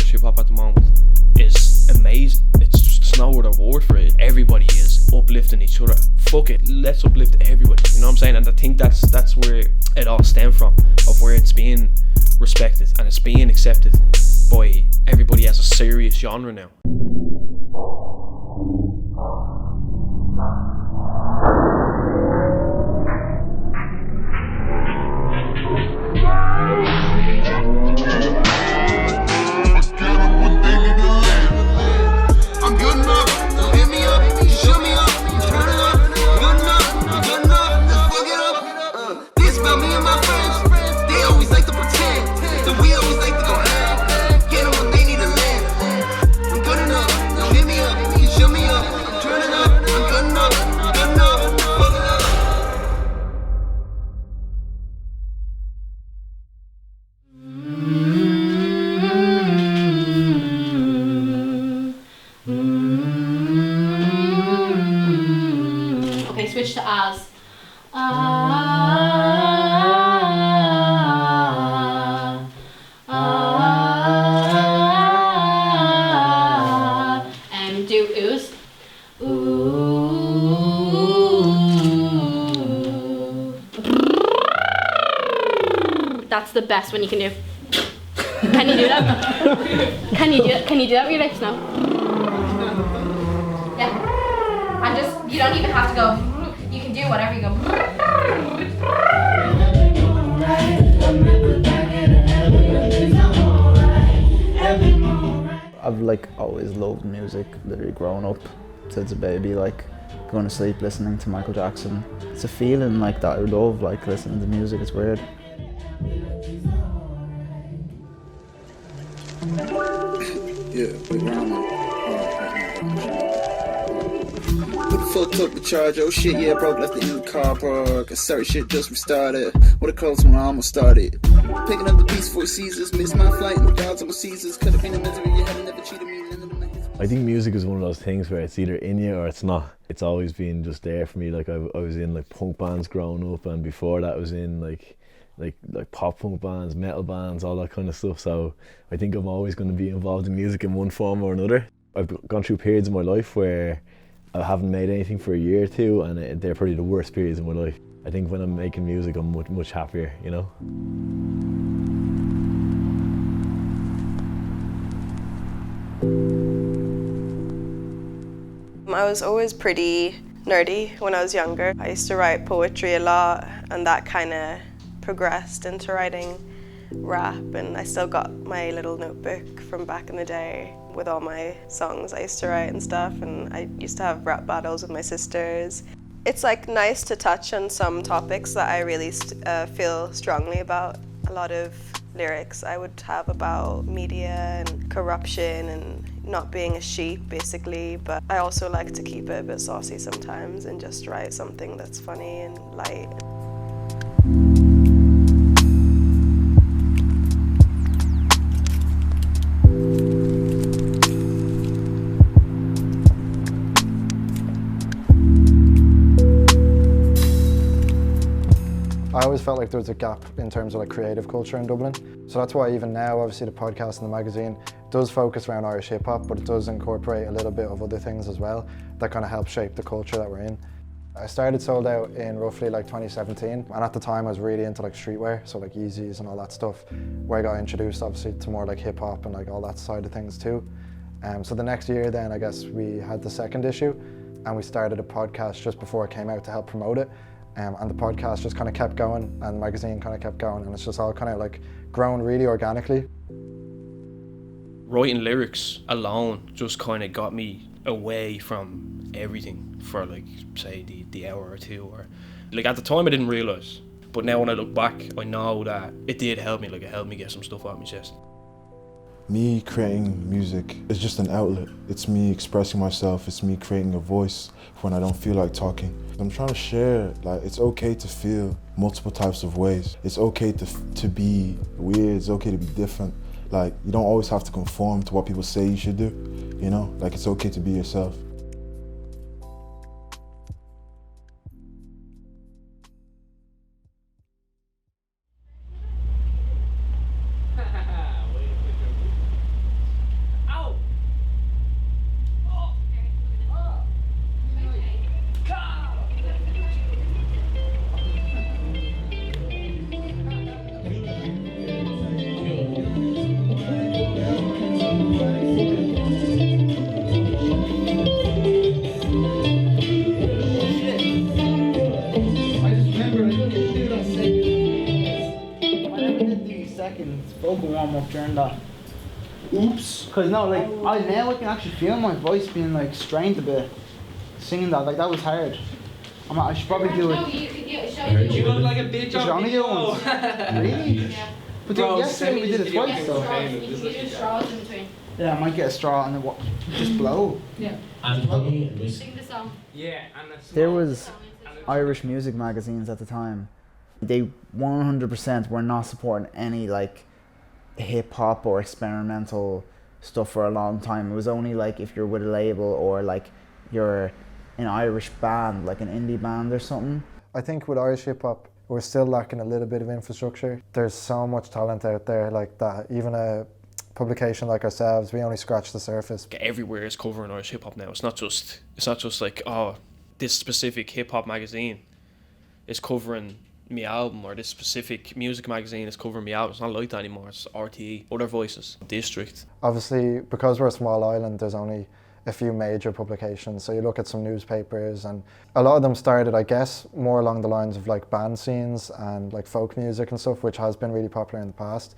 Irish hip hop at the moment is amazing. It's just, there's no other word for it. Everybody is uplifting each other. Fuck it, let's uplift everybody. You know what I'm saying? And I think that's where it all stemmed from, of where it's being respected and it's being accepted by everybody as a serious genre now. Switch to as. Do ooze. Ooh. That's the best one you can do. Can you do that? Can you do it? Can you do that with your lips now? Yeah. And just, you don't even have to go. You can do whatever you go. I've like always loved music, literally growing up since a baby, like going to sleep listening to Michael Jackson. It's a feeling like that I love, like listening to music, it's weird. Yeah, fuck took the charge, oh shit, yeah, broke, left it in the car park. A certain shit just restarted, what a close when I almost started. Picking up the piece for Caesars, missed my flight, no doubts on Caesars. Could have been a misery, you had never cheated me. I think music is one of those things where it's either in you or it's not. It's always been just there for me. Like I was in like punk bands growing up, and before that I was in like pop punk bands, metal bands, all that kind of stuff. So I think I'm always going to be involved in music in one form or another. I've gone through periods in my life where I haven't made anything for a year or two, and they're probably the worst periods in my life. I think when I'm making music, I'm much happier, you know? I was always pretty nerdy when I was younger. I used to write poetry a lot, and that kind of progressed into writing rap, and I still got my little notebook from back in the day with all my songs I used to write and stuff, and I used to have rap battles with my sisters. It's like nice to touch on some topics that I really feel strongly about. A lot of lyrics I would have about media and corruption and not being a sheep, basically, but I also like to keep it a bit saucy sometimes and just write something that's funny and light. I always felt like there was a gap in terms of like creative culture in Dublin. So that's why even now, obviously the podcast and the magazine does focus around Irish hip hop, but it does incorporate a little bit of other things as well that kind of help shape the culture that we're in. I started SoulDoubt in roughly like 2017, and at the time I was really into like streetwear, so like Yeezys and all that stuff, where I got introduced obviously to more like hip hop and like all that side of things too. So the next year then I guess we had the second issue, and we started a podcast just before it came out to help promote it. And the podcast just kind of kept going, and the magazine kind of kept going, and it's just all kind of like grown really organically. Writing lyrics alone just kind of got me away from everything for like, say, the hour or two, or like at the time I didn't realise, but now when I look back I know that it did help me. Like it helped me get some stuff out of my chest. Me creating music is just an outlet. It's me expressing myself, it's me creating a voice when I don't feel like talking. I'm trying to share, like, it's okay to feel multiple types of ways. It's okay to be weird, it's okay to be different. Like, you don't always have to conform to what people say you should do, you know? Like, it's okay to be yourself. during that. Oops. Because no, like, now I can actually feel my voice being like strained a bit. Singing that, like that was hard. I should probably do it. You look like a bitch Should I only do it once? Really? But yesterday we did it twice though. Yeah, I might get a straw and then just blow. Yeah. Sing the song. Yeah, There was Irish music magazines at the time. They 100% were not supporting any like hip hop or experimental stuff for a long time. It was only like if you're with a label or like you're an Irish band, like an indie band or something. I think with Irish hip hop, we're still lacking a little bit of infrastructure. There's so much talent out there like that. Even a publication like ourselves, we only scratch the surface. Everywhere is covering Irish hip hop now. It's not just like, oh, this specific hip hop magazine is covering me album, or this specific music magazine is covering me album. It's not like that anymore. It's RTE, Other Voices, District. Obviously, because we're a small island, there's only a few major publications. So you look at some newspapers, and a lot of them started, I guess, more along the lines of like band scenes and like folk music and stuff, which has been really popular in the past.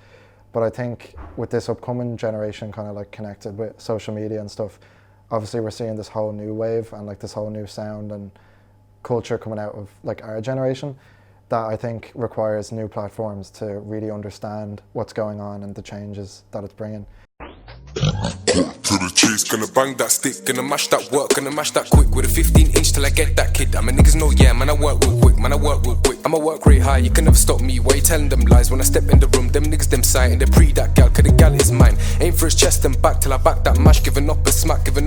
But I think with this upcoming generation kind of like connected with social media and stuff, obviously we're seeing this whole new wave and like this whole new sound and culture coming out of like our generation that I think requires new platforms to really understand what's going on and the changes that it's bringing. To the cheese, gonna bang that stick, gonna mash that work, gonna mash that quick with a 15-inch till I get that kid. I'm a niggas know, yeah, man, I work real quick, man, I work real quick. I'ma work rate high, you can never stop me. Why you telling them lies when I step in the room? Them niggas, them sight, and they pre that gal, cause the gal is mine. Aim for his chest and back till I back that mash, giving up a smack, then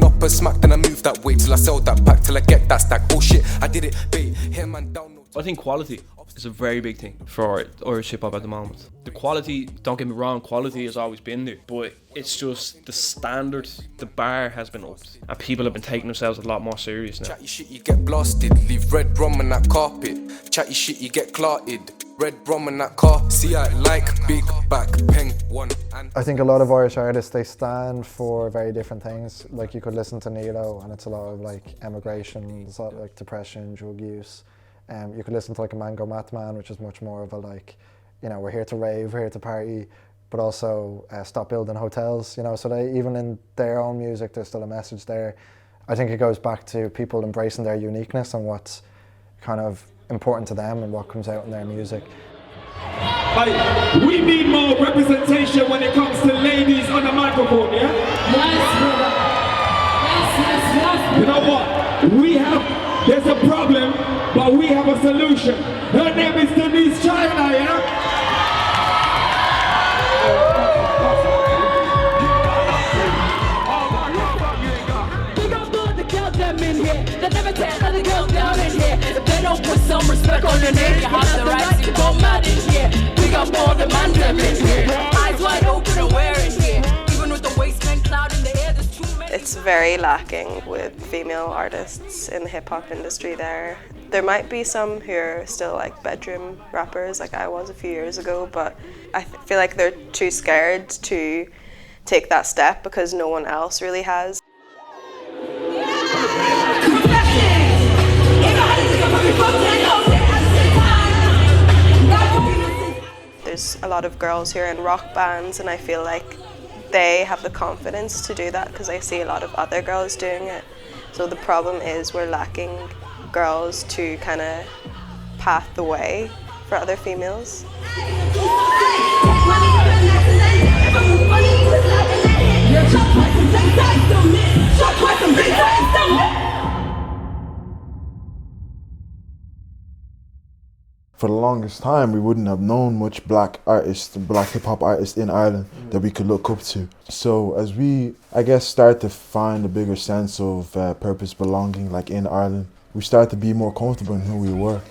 I move that way till I sell that pack, till I get that stack. Oh shit, I did it, babe, here man down. I think quality is a very big thing for Irish hip hop at the moment. The quality, don't get me wrong, quality has always been there, but it's just the standard, the bar has been upped, and people have been taking themselves a lot more serious now. Chat your shit, you get blasted. Leave red rum on that carpet. Chat your shit, you get clotted. Red rum on that car. See I like big back pen one. And I think a lot of Irish artists, they stand for very different things. Like you could listen to Nealo and it's a lot of like emigration, it's a lot of like depression, drug use. You could listen to like a Mango Math Man, which is much more of a like, you know, we're here to rave, we're here to party, but also stop building hotels, you know, so they, even in their own music, there's still a message there. I think it goes back to people embracing their uniqueness and what's kind of important to them and what comes out in their music. We need more representation when it comes to ladies on the microphone, yeah? Yes, brother. Yes. You know what? There's a problem, but we have a solution. Her name is Denise China, yeah? We gon' put the girls them in here. They never tell other girls down in here. If they don't put some respect on their name, you have the right to go mad in here. We got more the man them in here. Eyes wide open and wearing here. Even with the waistband cloud in the air, there's too many. It's very lacking with female artists in the hip-hop industry there. There might be some who are still like bedroom rappers like I was a few years ago, but I feel like they're too scared to take that step because no one else really has. There's a lot of girls who are in rock bands and I feel like they have the confidence to do that because I see a lot of other girls doing it. So the problem is we're lacking girls to kind of path the way for other females. For the longest time, we wouldn't have known much black artists, black hip hop artists in Ireland that we could look up to. So as we, I guess, start to find a bigger sense of purpose, belonging, like in Ireland, we start to be more comfortable in who we were.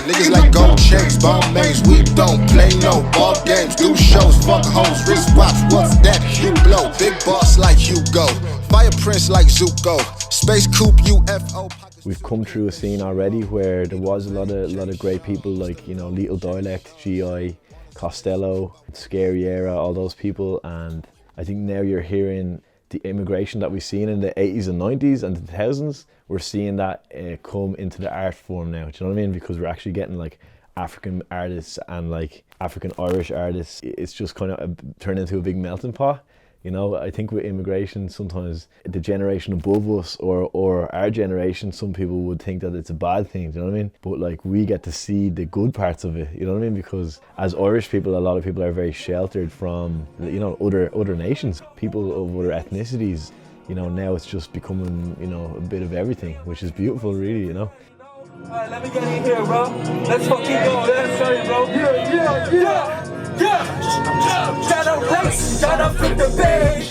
Niggas like gold chains, bomb mains, we don't play no ball games, do shows, fuck hoes, wrist watch, what's that? You blow, big boss like Hugo, fire prince like Zuko, space coupe UFO. We've come through a scene already where there was a lot of great people like, you know, Lethal Dialect, GI, Costello, Scary Era, all those people, and I think now you're hearing the immigration that we've seen in the 80s and 90s and the 2000s, we're seeing that come into the art form now. Do you know what I mean? Because we're actually getting like African artists and like African Irish artists. It's just kind of turned into a big melting pot. You know, I think with immigration, sometimes the generation above us or our generation, some people would think that it's a bad thing, do you know what I mean? But like, we get to see the good parts of it, you know what I mean? Because as Irish people, a lot of people are very sheltered from, you know, other nations, people of other ethnicities. You know, now it's just becoming, you know, a bit of everything, which is beautiful, really, you know? Alright, let me get in here, bro. Let's fucking go. Let's show you, bro. Yeah. Gotta race, gotta flip the page.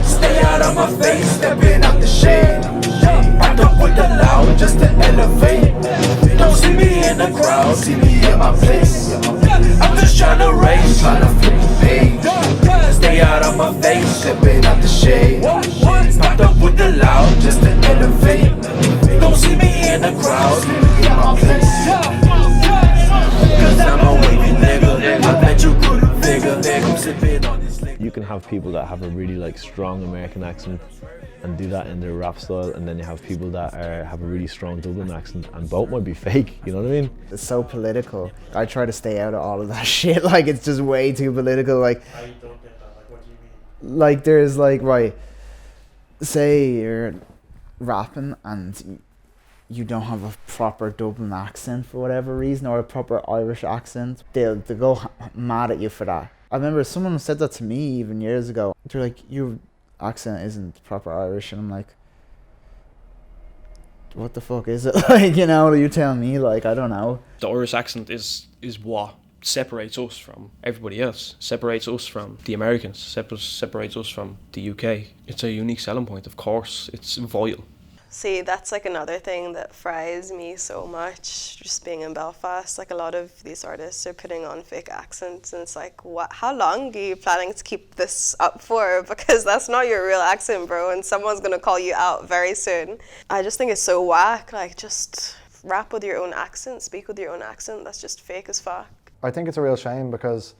Stay out of my face, stepping out the shade. I don't put the loud just to elevate. Don't see me in the crowd, see me in my place. I'm just trying to race, trying to flip the page. Stay out of my face, stepping out the shade. I don't put the loud just to elevate. Don't see me in the crowd, see me in my place. Cause I'm a wavy nigga, I bet you couldn't figure. I'm sipping on this liquor. You can have people that have a really like strong American accent and do that in their rap style, and then you have people that have a really strong Dublin accent, and both might be fake, you know what I mean? It's so political. I try to stay out of all of that shit, like it's just way too political. Like, I don't get that, like what do you mean? Like there's like, right, say you're rapping and you don't have a proper Dublin accent for whatever reason, or a proper Irish accent, they'll go mad at you for that. I remember someone said that to me even years ago. They're like, your accent isn't proper Irish, and I'm like, what the fuck is it? Like, you know, you're telling me, like, I don't know. The Irish accent is what separates us from everybody else, separates us from the Americans, separates us from the UK. It's a unique selling point, of course, it's vital. See, that's like another thing that fries me so much, just being in Belfast. Like, a lot of these artists are putting on fake accents, and it's like, what? How long are you planning to keep this up for? Because that's not your real accent, bro, and someone's gonna call you out very soon. I just think it's so whack. Like, just rap with your own accent, speak with your own accent. That's just fake as fuck. I think it's a real shame because,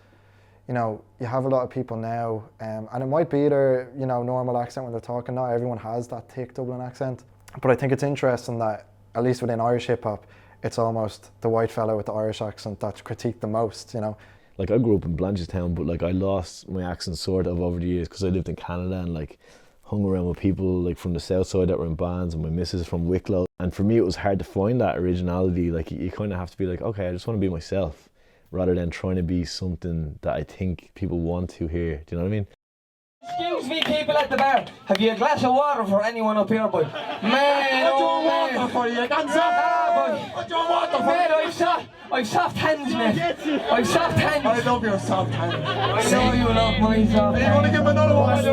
you know, you have a lot of people now, and it might be their, you know, normal accent when they're talking. Not everyone has that thick Dublin accent. But I think it's interesting that, at least within Irish hip hop, it's almost the white fella with the Irish accent that's critiqued the most, you know. Like, I grew up in Blanchardstown, but like I lost my accent sort of over the years because I lived in Canada and like hung around with people like from the south side that were in bands, and my missus is from Wicklow. And for me, it was hard to find that originality. Like, you kind of have to be like, okay, I just want to be myself, rather than trying to be something that I think people want to hear. Do you know what I mean? Excuse me, people at the bar. Have you a glass of water for anyone up here, boy? Man, oh man. Water for you, that's boy. What do you want water for? Man, I've soft hands, mate. I've soft hands. I love your soft hands. I know you love my soft hands. You want to give me another one?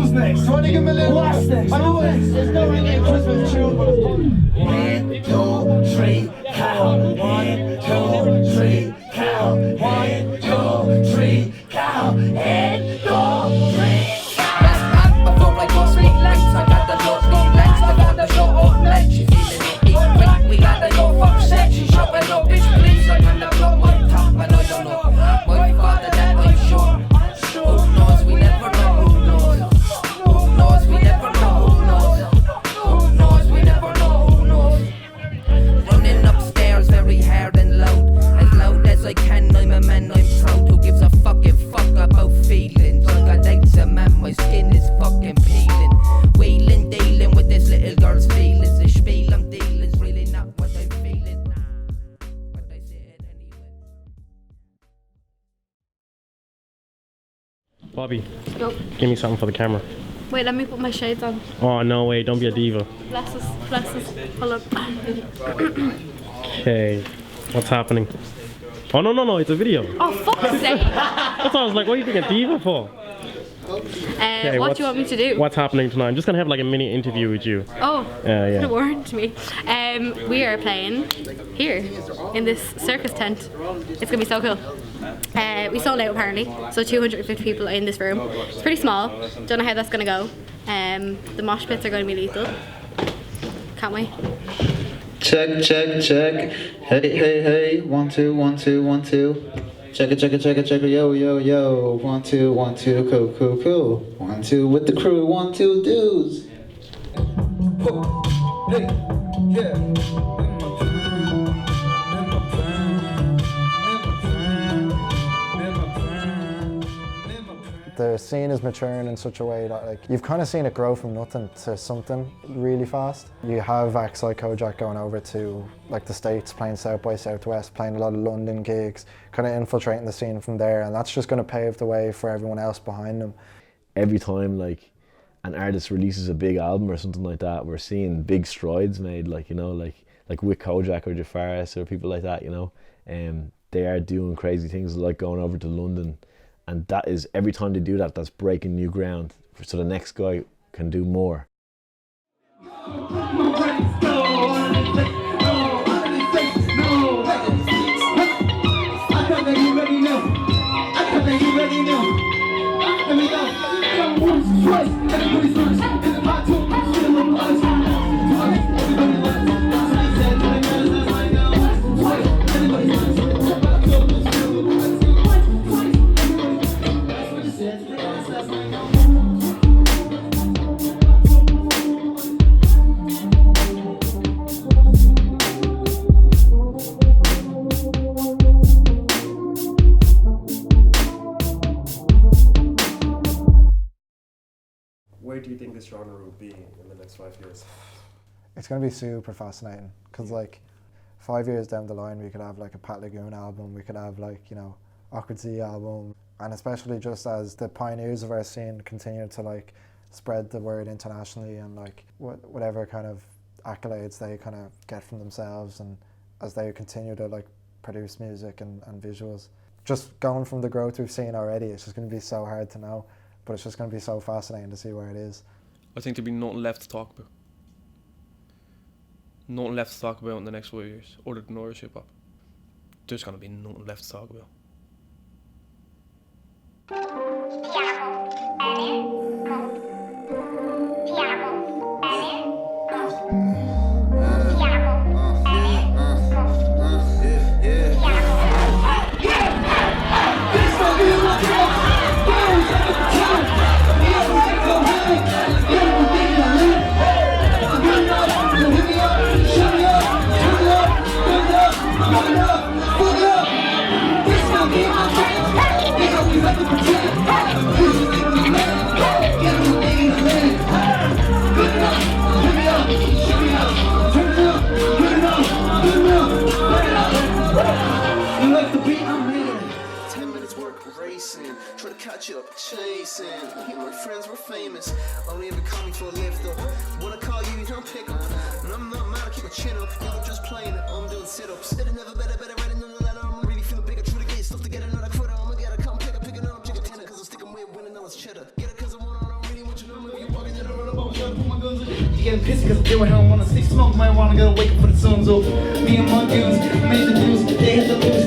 Who's next? You want to give me a little? What's next? There's no really a Christmas tune, but it's 1, 2, 3, count. 1, 2, 3, count. 1, 2, 3, count. And go. Bobby, Go. give me something for the camera. Wait, let me put my shades on. Oh, no way, don't be a diva. Bless us. Hold on. Okay, what's happening? Oh, no, it's a video. Oh, fuck's sake. That's why I was like, what are you being a diva for? Okay, what do you want me to do? What's happening tonight? I'm just going to have like a mini interview with you. Oh, yeah. could have warned me. We are playing here in this circus tent. It's going to be so cool. We sold out apparently, so 250 people are in this room. It's pretty small, don't know how that's going to go. The mosh pits are going to be lethal. Can't wait. Check. Hey. 1, 2, 1, 2, 1, 2. Check it, yo, yo, yo. 1, 2, 1, 2, cool. 1, 2 with the crew, 1, 2 dudes. Hey, yeah. The scene is maturing in such a way that like you've kind of seen it grow from nothing to something really fast. You have acts like Kojak going over to like the States, playing South by Southwest, playing a lot of London gigs, kind of infiltrating the scene from there, and that's just going to pave the way for everyone else behind them. Every time like an artist releases a big album or something like that, we're seeing big strides made, like, you know, like with Kojak or Jafaris or people like that, you know, they are doing crazy things like going over to London. And that is, every time they do that, that's breaking new ground. So the next guy can do more. Where do you think this genre will be in the next 5 years? It's going to be super fascinating because like 5 years down the line we could have like a Pat Lagoon album, we could have like, you know, Awkward Z album, and especially just as the pioneers of our scene continue to like spread the word internationally and like whatever kind of accolades they kind of get from themselves, and as they continue to like produce music and visuals. Just going from the growth we've seen already, it's just going to be so hard to know. But it's just going to be so fascinating to see where it is. I think there'll be nothing left to talk about. Nothing left to talk about in the next 5 years, other than Irish hip hop. There's going to be nothing left to talk about. Try to catch up, chasing. You and my friends were famous. Only ever call me for a lift up. When I call you, you don't pick up. And I'm not mad, I keep my chin up. You were just playing it, I'm doing sit-ups. It never better, writing on the ladder. I'm really feeling bigger, try to get stuff together, not a quitter. I'ma get a come pick up, picking up, chicken tenner. Cause I'm sticking with winning, now it's cheddar. Get it cause I want, I don't really want you to know. You walking in the road, I'm trying to put my guns in. You getting pissed cause I do what I don't wanna see smoke. Might wanna go wake up for the sun's over. Me and my dudes made the news. They had the loose,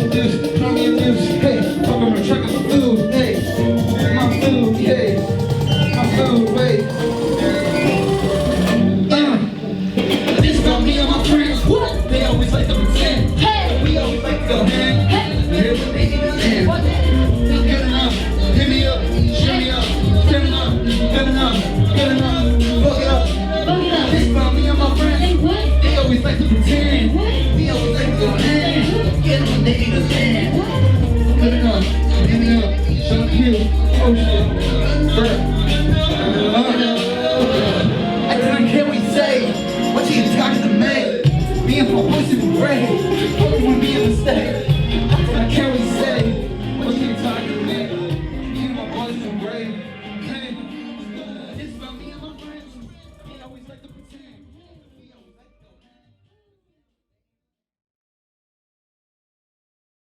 the dudes, throw me a news. Hey, fuck them, we're checking for food. Hey, my food, hey, my food, wait. This about me and my friends. What? They always like to pretend. Hey, we always like to go hand. Hey, here's what they need to land. Good enough, hit me up, show me up. Good enough, good enough, good enough. Fuck it up. This about me and my friends. They always like to pretend. We always like to go hand. Get what they need to land.